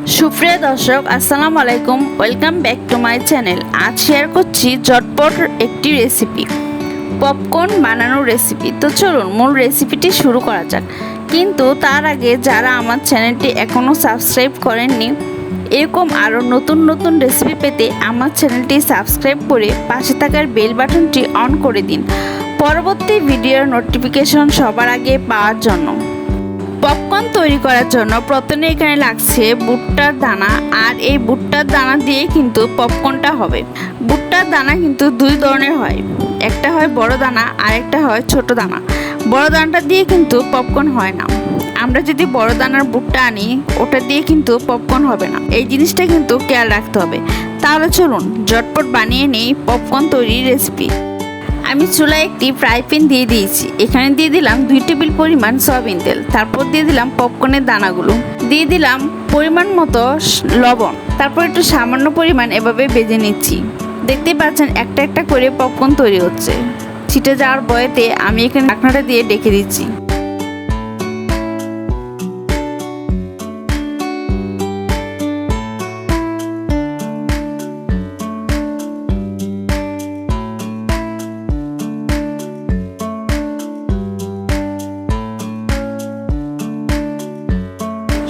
সুপ্রিয় দর্শক, আসসালামু আলাইকুম। Welcome back to my channel. আজ শেয়ার করছি ঝটপট একটি রেসিপি, পপকর্ন বানানোর রেসিপি। তো চলুন মূল রেসিপিটি শুরু করা যাক। কিন্তু তার আগে যারা আমার চ্যানেলটি এখনও সাবস্ক্রাইব করেননি, এরকম আরও নতুন নতুন রেসিপি পেতে আমার চ্যানেলটি সাবস্ক্রাইব করে পাশে থাকার বেল বাটনটি অন করে দিন, পরবর্তী ভিডিওর নোটিফিকেশন সবার আগে পাওয়ার জন্য। পপকর্ন তৈরি করার জন্য প্রথমে এখানে লাগছে ভুট্টার দানা, আর এই ভুট্টার দানা দিয়ে কিন্তু পপকর্নটা হবে। ভুট্টার দানা কিন্তু দুই ধরনের হয়, একটা হয় বড় দানা আর একটা হয় ছোট দানা। বড় দানাটা দিয়ে কিন্তু পপকর্ন হয় না। আমরা যদি বড় দানার ভুট্টা আনি, ওটা দিয়ে কিন্তু পপকর্ন হবে না। এই জিনিসটা কিন্তু খেয়াল রাখতে হবে। তাহলে চলুন ঝটপট বানিয়ে নিই পপকর্ন তৈরির রেসিপি। আমি চুলায় একটি ফ্রাই প্যান দিয়ে দিয়েছি। এখানে দিয়ে দিলাম 2 টেবিল পরিমাণ সয়াবিন তেল। তারপর দিয়ে দিলাম পপকর্নের দানাগুলো, দিয়ে দিলাম পরিমাণ মতো লবণ। তারপর একটু সামান্য পরিমাণ এভাবে ভেজে নিচ্ছি। দেখতেই পাচ্ছেন একটা একটা করে পপকর্ন তৈরি হচ্ছে। ছিটে যাওয়ার ভয়েতে আমি এখানে ঢাকনাটা দিয়ে ডেকে দিচ্ছি।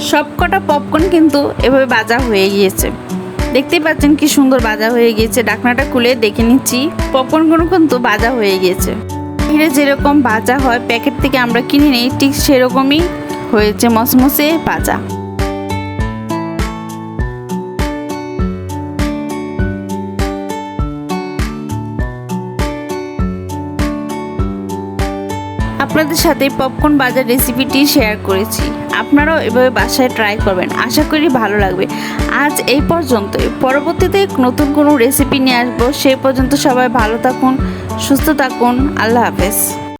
সবকটা পপকর্ন কিন্তু এভাবে ভাজা হয়ে গিয়েছে। দেখতেই পাচ্ছেন কি সুন্দর ভাজা হয়ে গিয়েছে। ঢাকনাটা খুলে দেখে নিচ্ছি, পপকর্নগুলো কিন্তু ভাজা হয়ে গিয়েছে। এখানে যেরকম ভাজা হয় প্যাকেট থেকে আমরা কিনে নিই, ঠিক সেরকমই হয়েছে, মসমসে ভাজা। আপনাদের সাথে পপকর্ন ভাজার রেসিপিটি শেয়ার করেছি। আপনারাও এভাবে বাসায় ট্রাই করবেন, আশা করি ভালো লাগবে। আজ এই পর্যন্তই। পরবর্তীতে নতুন কোনো রেসিপি নিয়ে আসবো। সেই পর্যন্ত সবাই ভালো থাকুন, সুস্থ থাকুন। আল্লাহ হাফেজ।